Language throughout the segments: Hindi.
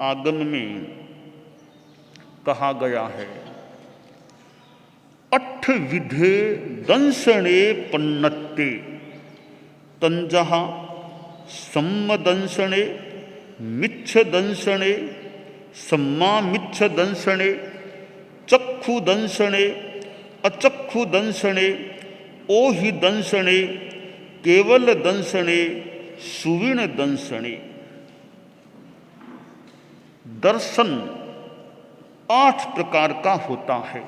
आगम में कहा गया है, अट्ठ विधे दंसणे पन्नत्ते तंजः सम्मदंसणे मिच्छ दंसणे सम्मा मिच्छ दंसणे चक्षु दंसणे अचक्षु दंसणे ओहि दंसणे केवल दंसणे सुविण दंसणे। दर्शन 8 प्रकार का होता है।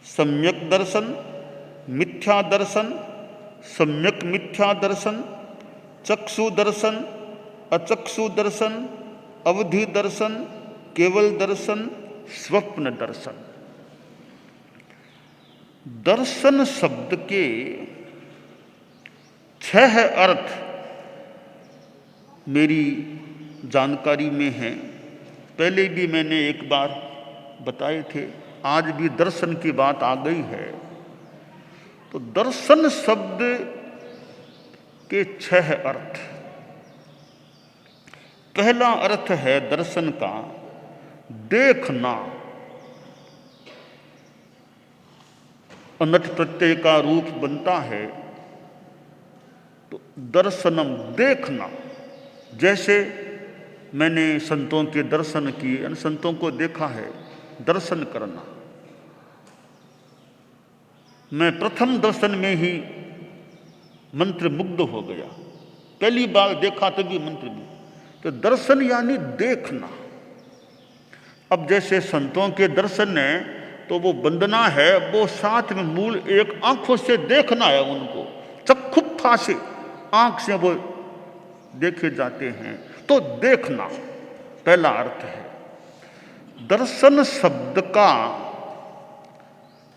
सम्यक दर्शन, मिथ्या दर्शन, सम्यक मिथ्या दर्शन, चक्षु दर्शन, अचक्षु दर्शन, अवधि दर्शन, केवल दर्शन, स्वप्न दर्शन। दर्शन शब्द के 6 अर्थ मेरी जानकारी में हैं। पहले भी मैंने एक बार बताए थे, आज भी दर्शन की बात आ गई है। तो दर्शन शब्द के 6 अर्थ। पहला अर्थ है दर्शन का देखना। अनठ प्रत्यय का रूप बनता है तो दर्शनम, देखना। जैसे मैंने संतों के दर्शन किए, संतों को देखा है, दर्शन करना। मैं प्रथम दर्शन में ही मंत्र मुग्ध हो गया, पहली बार देखा तभी मंत्र मुग्ध। तो दर्शन यानी देखना। अब जैसे संतों के दर्शन है तो वो वंदना है, वो साथ में मूल एक आंखों से देखना है उनको, चक्षुत्था से, आंख से वो देखे जाते हैं। तो देखना पहला अर्थ है। दर्शन शब्द का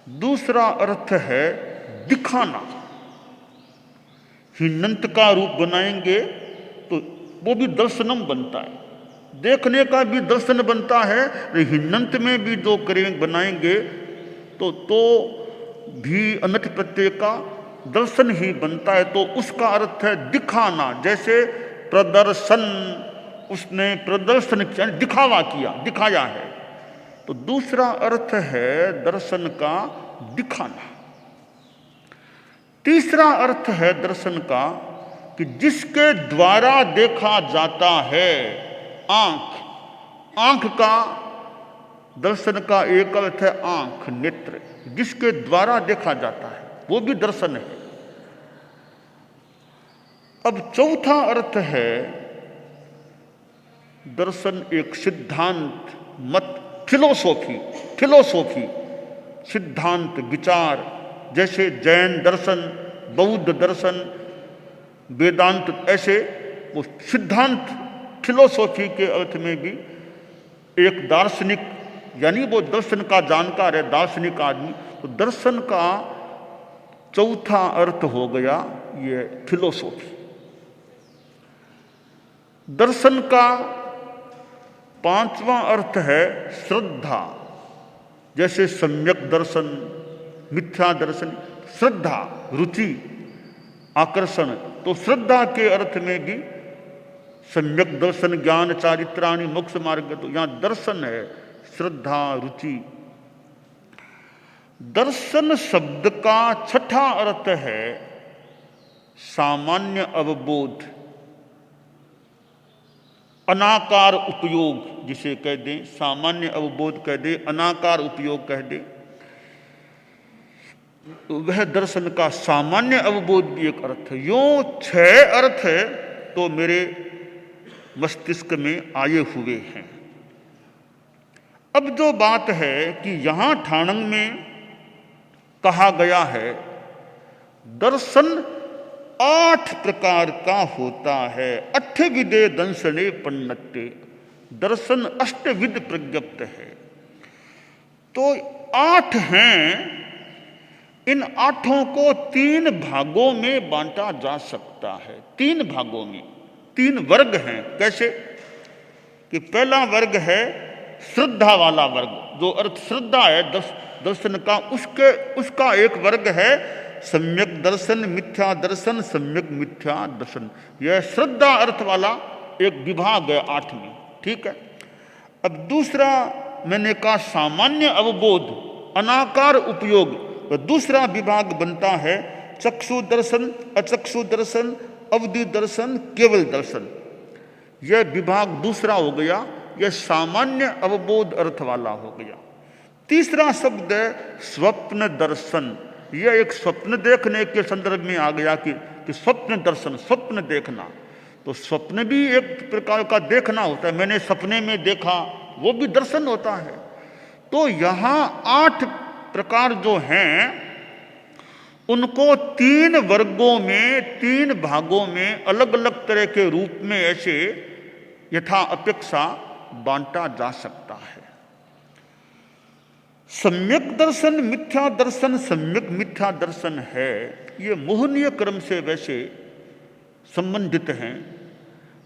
दूसरा अर्थ है दिखाना। हिन्नंत का रूप बनाएंगे तो वो भी दर्शनम बनता है, देखने का भी दर्शन बनता है। हिन्नंत में भी जो करें बनाएंगे तो भी अनठ प्रत्यय का दर्शन ही बनता है। तो उसका अर्थ है दिखाना। जैसे प्रदर्शन, उसने प्रदर्शन किया, दिखावा किया, दिखाया है। तो दूसरा अर्थ है दर्शन का दिखाना। तीसरा अर्थ है दर्शन का कि जिसके द्वारा देखा जाता है। आंख, आंख का दर्शन का एक अर्थ है आंख, नेत्र, जिसके द्वारा देखा जाता है, वो भी दर्शन है। अब चौथा अर्थ है दर्शन एक सिद्धांत, मत, फिलोसोफी, सिद्धांत, विचार। जैसे जैन दर्शन, बौद्ध दर्शन, वेदांत, ऐसे वो सिद्धांत, फिलोसोफी के अर्थ में भी एक दार्शनिक, यानी वो दर्शन का जानकार है, दार्शनिक आदमी। तो दर्शन का चौथा अर्थ हो गया ये फिलोसोफी। दर्शन का पांचवा अर्थ है श्रद्धा। जैसे सम्यक दर्शन, मिथ्या दर्शन, श्रद्धा, रुचि, आकर्षण। तो श्रद्धा के अर्थ में भी सम्यक दर्शन, ज्ञान, चारित्राणि, मोक्ष मार्ग। तो यहां दर्शन है श्रद्धा, रुचि। दर्शन शब्द का छठा अर्थ है सामान्य अवबोध, अनाकार उपयोग, जिसे कह दें सामान्य अवबोध कह दे, अनाकार उपयोग कह दे। वह दर्शन का सामान्य अवबोध भी एक अर्थ है। यूं 6 अर्थ है तो मेरे मस्तिष्क में आए हुए हैं। अब जो बात है कि यहां ठाणंग में कहा गया है दर्शन 8 प्रकार का होता है। 8 विदे दंसने पन्नत्ते, दर्शन अष्टविध प्रज्ञप्त है। तो 8 हैं। इन 8 को 3 भागों में बांटा जा सकता है। 3 भागों में 3 वर्ग हैं। कैसे कि पहला वर्ग है श्रद्धा वाला वर्ग, जो अर्थ श्रद्धा है दर्शन का, उसका एक वर्ग है सम्यक दर्शन, मिथ्या दर्शन, सम्यक मिथ्या दर्शन। यह श्रद्धा अर्थ वाला एक विभाग है 8 में। ठीक है। अब दूसरा मैंने कहा सामान्य अवबोध अनाकार उपयोग, तो दूसरा विभाग बनता है चक्षु दर्शन, अचक्षु दर्शन, अवधि दर्शन, केवल दर्शन। यह विभाग दूसरा हो गया, यह सामान्य अवबोध अर्थ वाला हो गया। तीसरा शब्द है स्वप्न दर्शन। यह एक स्वप्न देखने के संदर्भ में आ गया कि स्वप्न दर्शन, स्वप्न देखना। तो स्वप्न भी एक प्रकार का देखना होता है, मैंने सपने में देखा, वो भी दर्शन होता है। तो यहाँ 8 प्रकार जो हैं उनको 3 वर्गों में, 3 भागों में अलग अलग तरह के रूप में ऐसे यथा अपेक्षा बांटा जा सकता है। सम्यक दर्शन, मिथ्या दर्शन, सम्यक मिथ्या दर्शन है, ये मोहनीय क्रम से वैसे संबंधित हैं।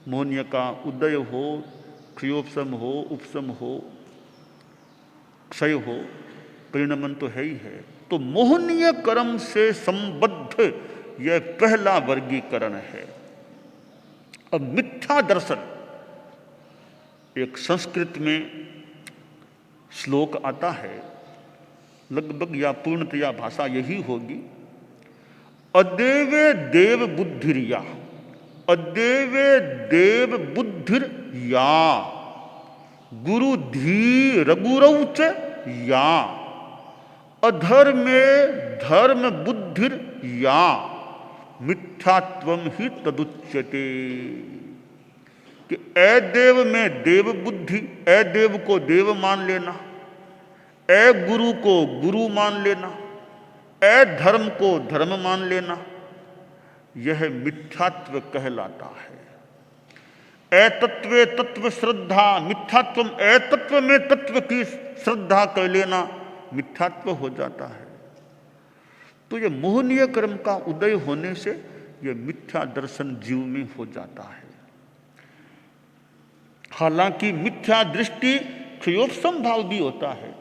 मोहनीय का उदय हो, क्षयोपशम हो, उपशम हो, क्षय हो, परिणमन तो है ही है। तो मोहनीय क्रम से संबद्ध यह पहला वर्गीकरण है। अब मिथ्या दर्शन, एक संस्कृत में श्लोक आता है, लगभग या पूर्णतया भाषा यही होगी, अदेवे देव बुद्धिर्या, अदेवे देव बुद्धिर्या, गुरु धी रघुरौच या, अधर्मे धर्म बुद्धिर्या, मिथ्यात्वम ही तदुच्यते। कि ए देव में देव बुद्धि, ए देव को देव मान लेना, ए गुरु को गुरु मान लेना, ए धर्म को धर्म मान लेना, यह मिथ्यात्व कहलाता है। ए तत्वे तत्व श्रद्धा, मिथ्यात्व, ए तत्व में तत्व की श्रद्धा कर लेना मिथ्यात्व हो जाता है। तो यह मोहनीय क्रम का उदय होने से यह मिथ्या दर्शन जीव में हो जाता है। हालांकि मिथ्या दृष्टि क्षयोपशम भाव भी होता है,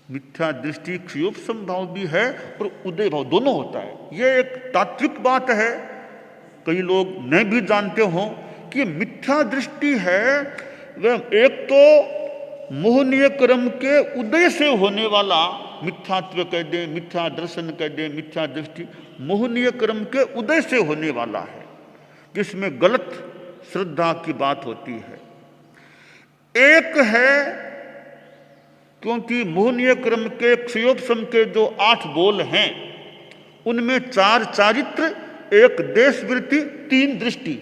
मिथ्या दृष्टि क्षयोपशम भाव भी है और उदय भाव दोनों होता है। यह एक तात्विक बात है, कई लोग नहीं भी जानते हो कि मिथ्या दृष्टि है वह एक तो मोहनीय क्रम के उदय से होने वाला मिथ्यात्व कह दे, मिथ्या दर्शन कह दे, मिथ्या दृष्टि मोहनीय क्रम के उदय से होने वाला है, जिसमें गलत श्रद्धा की बात होती है। एक है क्योंकि मोहनीय क्रम के क्षयोपशम के जो 8 बोल हैं उनमें 4 चारित्र, 1 देश वृत्ति, 3 दृष्टि।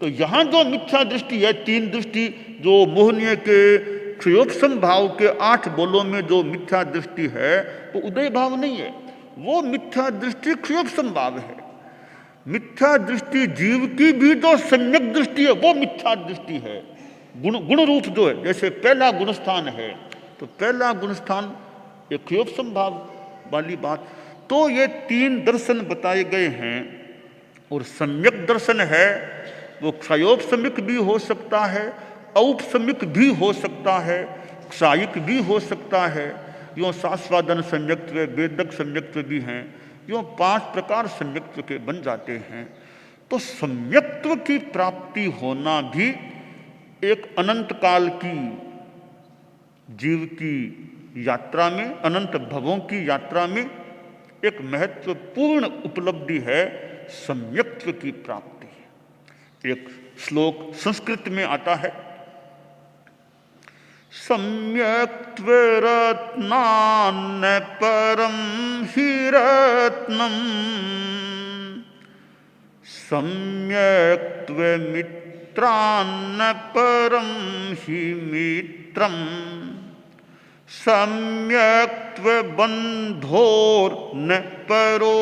तो यहां जो मिथ्या दृष्टि है, 3 दृष्टि, जो मोहनीय के क्षयोपशम भाव के 8 बोलों में जो मिथ्या दृष्टि है वो उदय भाव नहीं है, वो मिथ्या दृष्टि क्षयोपशम भाव है। मिथ्या दृष्टि जीव की भी जो सम्यक दृष्टि है वो मिथ्या दृष्टि है, गुण रूप जो है। जैसे पहला गुणस्थान है तो पहला गुणस्थान एक क्षयोपशम भाव वाली बात। तो ये 3 दर्शन बताए गए हैं। और सम्यक दर्शन है वो क्षयोपशमिक भी हो सकता है, औपशमिक भी हो सकता है, क्षायिक भी हो सकता है। यों शास्वादन सम्यक्त्व, वेदक सम्यक्त्व भी हैं, यों 5 प्रकार सम्यक्त्व के बन जाते हैं। तो सम्यक्त्व की प्राप्ति होना भी एक अनंत काल की जीव की यात्रा में, अनंत भवों की यात्रा में एक महत्वपूर्ण उपलब्धि है, सम्यक्त्व की प्राप्ति। एक श्लोक संस्कृत में आता है, सम्यक्त्व रत्नान्न परम हि रत्नम, सम्यक्त्व मित्रान्न परम हि मित्रम, सम्यक्त्व बंधोर्न परो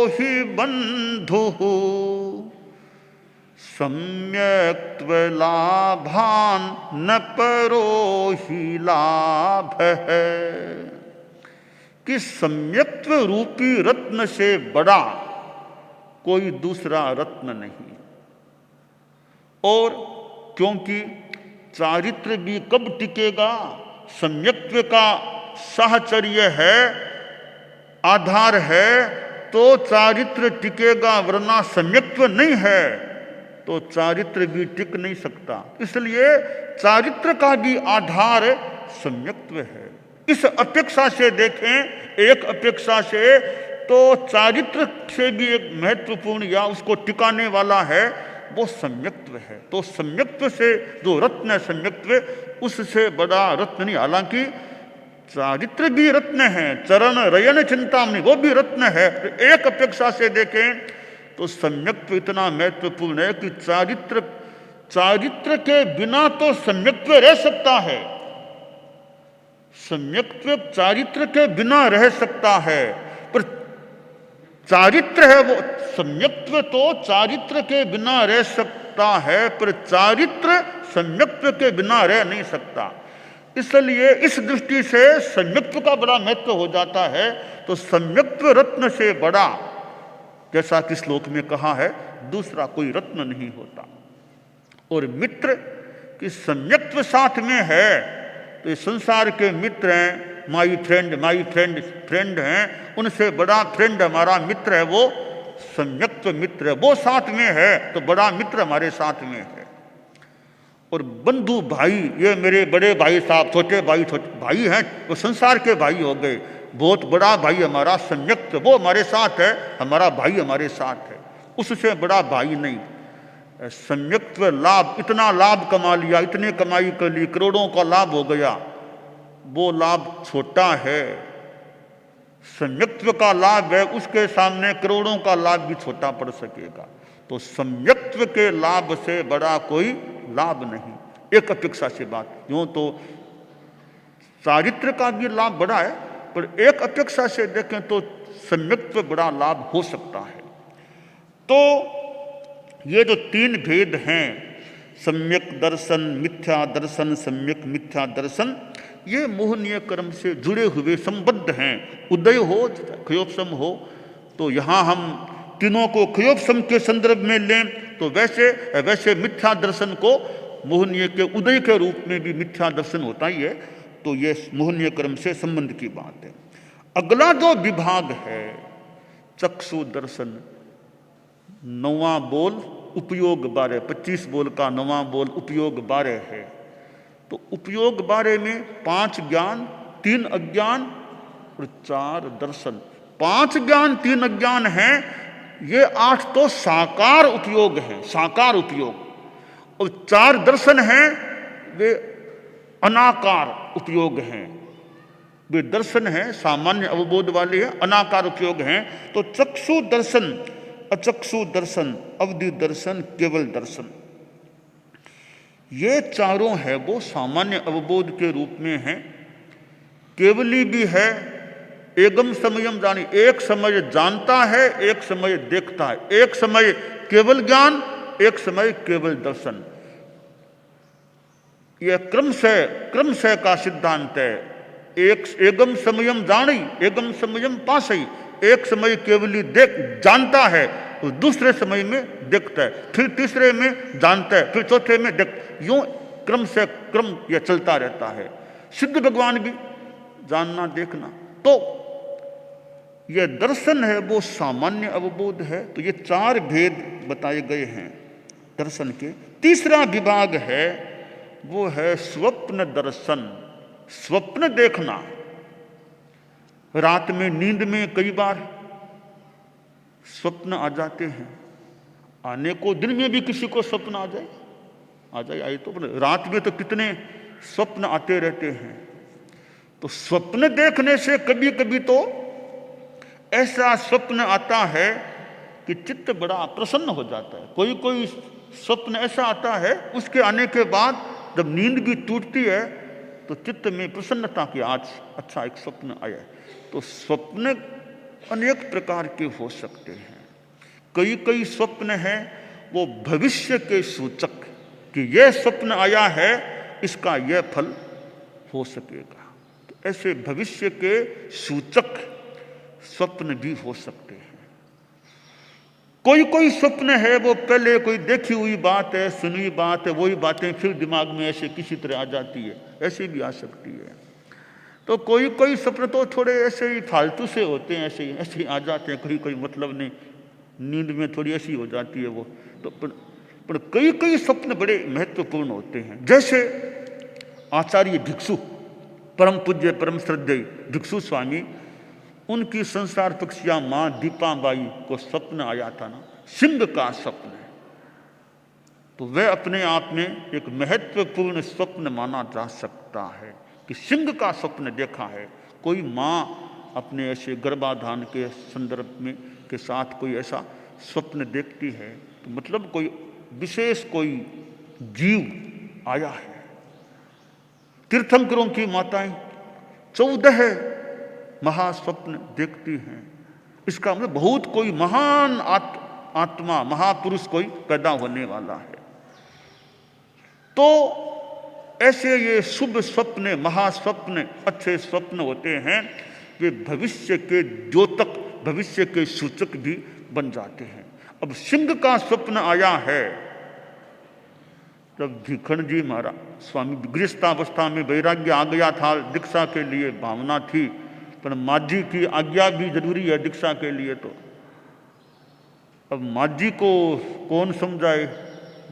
हि बंधुः, सम्यक्त्व लाभान न परो ही लाभ है। कि सम्यक्त्व रूपी रत्न से बड़ा कोई दूसरा रत्न नहीं। और क्योंकि चारित्र भी कब टिकेगा, सम्यक्त्व का साहचर्य है, आधार है तो चारित्र टिकेगा, वरना सम्यक्त्व नहीं है तो चारित्र भी टिक नहीं सकता। इसलिए चारित्र का भी आधार सम्यक्त्व है। इस अपेक्षा से देखें, एक अपेक्षा से, तो चारित्र से भी एक महत्वपूर्ण या उसको टिकाने वाला है वो सम्यक्त्व है। तो सम्यक्त्व से जो रत्न है सम्यक्त्व, उससे बड़ा रत्न नहीं। हालांकि चारित्र भी रत्न है, चरण रयन चिंतामणि वो भी रत्न है। एक अपेक्षा से देखें तो सम्यक्त्व इतना महत्वपूर्ण है कि चारित्र के बिना तो सम्यक्त्व रह सकता है, सम्यक्त्व चारित्र के बिना रह सकता है, पर चारित्र है वो, सम्यक्त्व तो चारित्र के बिना रह सकता है, पर चारित्र सम्यक्त्व के बिना रह नहीं सकता। इसलिए इस दृष्टि से सम्यक्त्व का बड़ा महत्व हो जाता है। तो सम्यक्त्व रत्न से बड़ा, जैसा कि श्लोक में कहा है, दूसरा कोई रत्न नहीं होता। और मित्र की सम्यक्त्व साथ में है तो ये संसार के मित्र हैं, माई फ्रेंड हैं, उनसे बड़ा फ्रेंड हमारा मित्र है वो सम्यक्त्व मित्र है। वो साथ में है तो बड़ा मित्र हमारे साथ में है। और बंधु भाई, ये मेरे बड़े भाई साहब, छोटे भाई हैं, वो संसार के भाई हो गए। बहुत बड़ा भाई हमारा सम्यक्त्व, वो हमारे साथ है, हमारा भाई हमारे साथ है, उससे बड़ा भाई नहीं। सम्यक्त्व लाभ, इतना लाभ कमा लिया, इतने कमाई कर ली, करोड़ों का लाभ हो गया, वो लाभ छोटा है। सम्यक्त्व का लाभ है, उसके सामने करोड़ों का लाभ भी छोटा पड़ सकेगा। तो सम्यक्त्व के लाभ से बड़ा कोई लाभ नहीं, एक अपेक्षा से बात। यूं तो चारित्र का भी लाभ बड़ा है, पर एक अपेक्षा से देखें तो सम्यक्त्व बड़ा लाभ हो सकता है। तो ये जो तीन भेद हैं, सम्यक दर्शन, मिथ्या दर्शन, सम्यक मिथ्या दर्शन, ये मोहनीय कर्म से जुड़े हुए संबद्ध हैं। उदय हो, क्षयोपशम हो, तो यहाँ हम तीनों को क्षयोपशम के संदर्भ में लें तो वैसे मिथ्या दर्शन को मोहनीय के उदय के रूप में भी मिथ्या दर्शन होता ही है। तो ये मोहनीय कर्म से संबंध की बात है। अगला जो विभाग है चक्षु दर्शन, 9वां बोल उपयोग 12, 25 बोल का 9वां बोल उपयोग 12 है। तो उपयोग 12 में 5 ज्ञान, 3 अज्ञान और 4 दर्शन। 5 ज्ञान 3 अज्ञान हैं, ये 8 तो साकार उपयोग हैं, साकार उपयोग। और 4 दर्शन हैं, वे अनाकार उपयोग हैं। वे दर्शन हैं, सामान्य अवबोध वाले हैं, अनाकार उपयोग हैं। तो चक्षु दर्शन, अचक्षु दर्शन, अवधि दर्शन, केवल दर्शन, ये चारों है वो सामान्य अवबोध के रूप में हैं। केवली भी है, एगम समयम जानी, एक समय जानता है, एक समय देखता है। एक समय केवल ज्ञान, एक समय केवल दर्शन। यह क्रमशः का सिद्धांत है। एक एगम समयम जानी, एगम समयम पासई, एक समय केवली जानता है, तो दूसरे समय में देखता है, फिर तीसरे में जानता है, फिर चौथे में यूं क्रम से क्रम यह चलता रहता है। सिद्ध भगवान भी जानना देखना। तो यह दर्शन है वो सामान्य अवबोध है। तो ये 4 भेद बताए गए हैं दर्शन के। तीसरा विभाग है वो है स्वप्न दर्शन, स्वप्न देखना। रात में नींद में कई बार स्वप्न आ जाते हैं। आने को दिन में भी किसी को स्वप्न आ जाए आए तो, रात में तो कितने स्वप्न आते रहते हैं। तो स्वप्न देखने से कभी कभी तो ऐसा स्वप्न आता है कि चित्त बड़ा प्रसन्न हो जाता है। कोई कोई स्वप्न ऐसा आता है, उसके आने के बाद जब नींद भी टूटती है तो चित्त में प्रसन्नता की आज अच्छा एक स्वप्न आया। तो स्वप्न अनेक प्रकार के हो सकते हैं। कई स्वप्न हैं वो भविष्य के सूचक, कि यह स्वप्न आया है, इसका यह फल हो सकेगा। तो ऐसे भविष्य के सूचक स्वप्न भी हो सकते हैं। कोई स्वप्न है वो पहले कोई देखी हुई बात है, सुनी बात है, वही बातें फिर दिमाग में ऐसे किसी तरह आ जाती है, ऐसे भी आ सकती है। तो कोई स्वप्न तो थोड़े ऐसे ही फालतू से होते हैं, ऐसे ही आ जाते हैं, कोई मतलब नहीं, नींद में थोड़ी ऐसी हो जाती है वो। तो पर कई कई स्वप्न बड़े महत्वपूर्ण होते हैं। जैसे आचार्य भिक्षु, परम पूज्य परम श्रद्धेय भिक्षु स्वामी, उनकी संसार पक्षिया मां दीपाबाई को स्वप्न आया था ना, सिंह का स्वप्न है, तो वह अपने आप में एक महत्वपूर्ण स्वप्न माना जा सकता है कि सिंह का स्वप्न देखा है। कोई मां अपने ऐसे गर्भाधान के संदर्भ में के साथ कोई ऐसा स्वप्न देखती है तो मतलब कोई विशेष कोई जीव आया है। तीर्थंकरों की माताएं 14 महास्वप्न देखती हैं, इसका मतलब बहुत कोई महान आत्मा महापुरुष कोई पैदा होने वाला है। तो ऐसे ये शुभ स्वप्न, महास्वप्न, अच्छे स्वप्न होते हैं, वे भविष्य के द्योतक, भविष्य के सूचक भी बन जाते हैं। अब सिंह का स्वप्न आया है, तब भीखंड जी महाराज स्वामी गृहस्थावस्था में वैराग्य आ गया था, दीक्षा के लिए भावना थी, पर माँ जी की आज्ञा भी जरूरी है दीक्षा के लिए। तो अब माँ जी को कौन समझाए,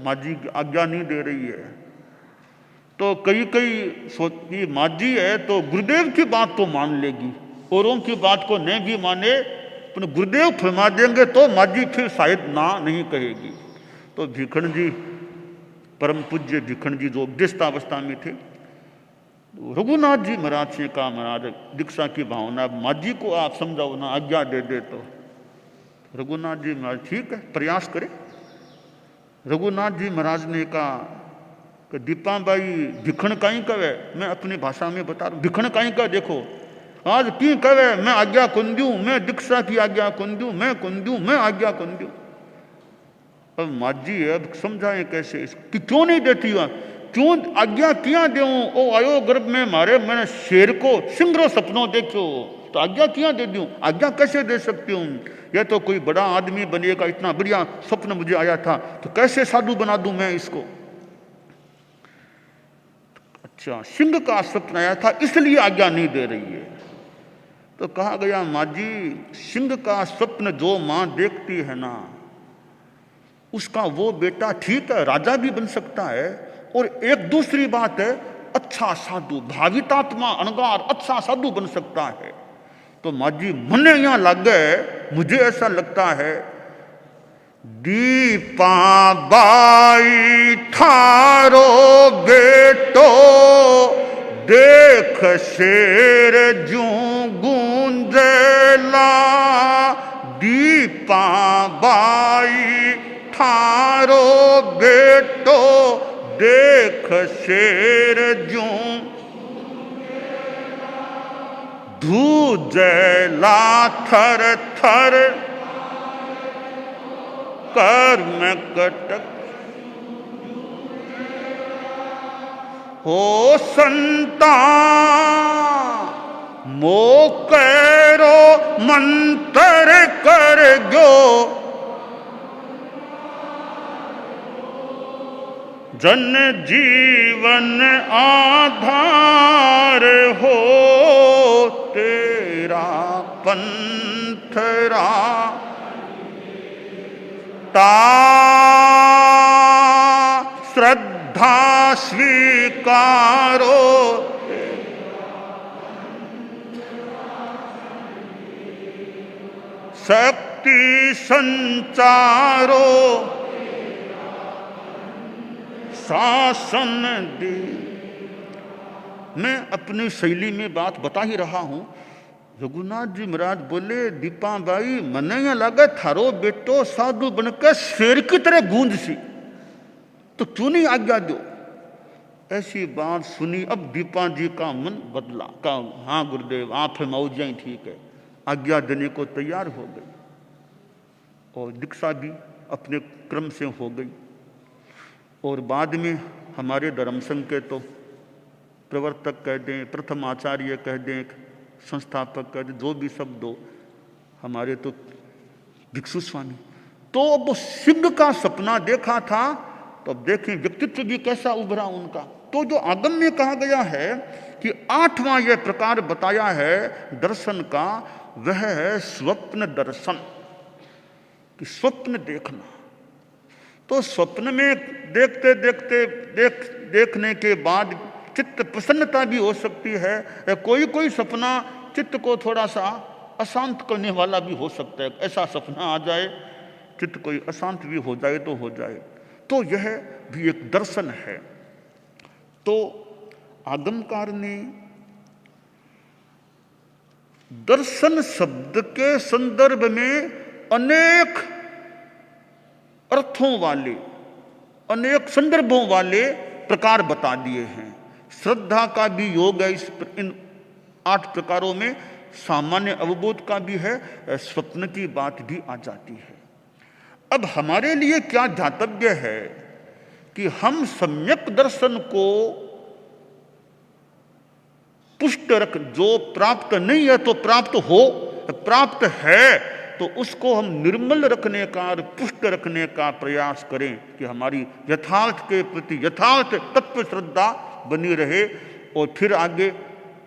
माँ जी आज्ञा नहीं दे रही है। तो कई सोचती माँ जी है तो गुरुदेव की बात तो मान लेगी, औरों की बात को नहीं भी माने, पर गुरुदेव फरमा देंगे तो माँ जी फिर शायद ना नहीं कहेगी। तो भीखंड जी, परम पूज्य भीखंड जी जो गृहस्थावस्था में थे, रघुनाथ जी महाराज से कहा, महाराज दीक्षा की भावना माँ जी को आप समझाओ ना, आज्ञा दे दे। तो रघुनाथ जी महाराज ठीक है प्रयास करें। रघुनाथ जी महाराज ने कहा कि दीपाबाई भिखण काई कवे, मैं अपनी भाषा में बता रहा हूँ, भिखण काई का देखो आज की कवे, मैं आज्ञा कौन दूं, मैं दीक्षा की आज्ञा कौन दूं, मैं कौन दूं, मैं आज्ञा कौन दूं। अब माँ जी अब समझाएं कैसे कि क्यों नहीं देती हुआ, क्यों आज्ञा क्या देऊं, ओ आयो गर्भ में मारे, मैंने शेर को सिंगरो सपनों देखो, तो आज्ञा क्या दे दूं, आज्ञा कैसे दे सकती हूँ, यह तो कोई बड़ा आदमी बनेगा, इतना बढ़िया स्वप्न मुझे आया था, तो कैसे साधु बना दूं मैं इसको। अच्छा, सिंह का स्वप्न आया था इसलिए आज्ञा नहीं दे रही है। तो कहा गया माँ जी सिंह का स्वप्न जो माँ देखती है ना, उसका वो बेटा ठीक है राजा भी बन सकता है, और एक दूसरी बात है अच्छा साधु, भावितात्मा अनगार अच्छा साधु बन सकता है। तो माँ जी मन यहां लग गए, मुझे ऐसा लगता है दीपा बाई थारो बेटो देख शेर जू गूंजेला, दीपा बाई थारो बेटो देख शेर जू धूजेला थर थर कर्म कटक हो संता मो करो मंत्र कर गो, जन जीवन आधार हो तेरा पंथरा, ता श्रद्धा स्वीकारो, शक्ति संचारो, शासन दे। मैं अपनी शैली में बात बता ही रहा हूं। रघुनाथ जी महाराज बोले दीपाबाई मने यहाँ लगे थारो बेटो साधु बनकर शेर की तरह गूंज सी, तो क्यों नहीं आज्ञा दो। ऐसी बात सुनी, अब दीपा जी का मन बदला, कहा हाँ गुरुदेव आप मौजियाँ ठीक है, आज्ञा देने को तैयार हो गई, और दीक्षा भी अपने क्रम से हो गई। और बाद में हमारे धर्म संघ के तो प्रवर्तक कह दें, प्रथम आचार्य कह दें, संस्थापक कह दें, जो भी शब्द हो, हमारे तो भिक्षु स्वामी, तो वो सिंह का सपना देखा था। तो अब देखें व्यक्तित्व भी कैसा उभरा उनका। तो जो आगम में कहा गया है कि 8वां यह प्रकार बताया है दर्शन का, वह है स्वप्न दर्शन, कि स्वप्न देखना। तो स्वप्न में देखते देखते देखने के बाद चित्त प्रसन्नता भी हो सकती है। कोई कोई सपना चित्त को थोड़ा सा अशांत करने वाला भी हो सकता है। ऐसा सपना आ जाए, चित्त कोई अशांत भी हो जाए तो हो जाए, तो यह भी एक दर्शन है। तो आगमकार ने दर्शन शब्द के संदर्भ में अनेक अर्थों वाले, अनेक संदर्भों वाले प्रकार बता दिए हैं। श्रद्धा का भी योग है इन 8 प्रकारों में, सामान्य अवबोध का भी है, स्वप्न की बात भी आ जाती है। अब हमारे लिए क्या ध्यातव्य है कि हम सम्यक दर्शन को पुष्ट रख, जो प्राप्त नहीं है तो प्राप्त हो, प्राप्त है तो उसको हम निर्मल रखने का और पुष्ट रखने का प्रयास करें कि हमारी यथार्थ के प्रति यथार्थ तत्व श्रद्धा बनी रहे। और फिर आगे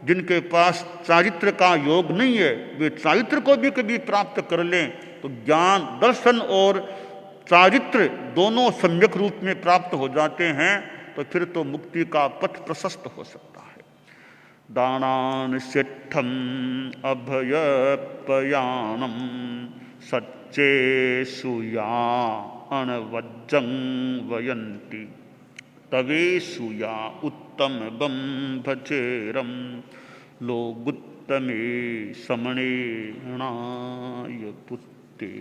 जिनके पास चारित्र का योग नहीं है, वे चारित्र को भी कभी प्राप्त कर लें तो ज्ञान, दर्शन और चारित्र दोनों सम्यक रूप में प्राप्त हो जाते हैं, तो फिर तो मुक्ति का पथ प्रशस्त हो सकता है। दानान सिद्धम अभयपयानम सच्चे सुयान वज्जं वयंती तवे सुया उत्तम बम भचेरम लोगुत्तमे समणे नाय पुत्ते।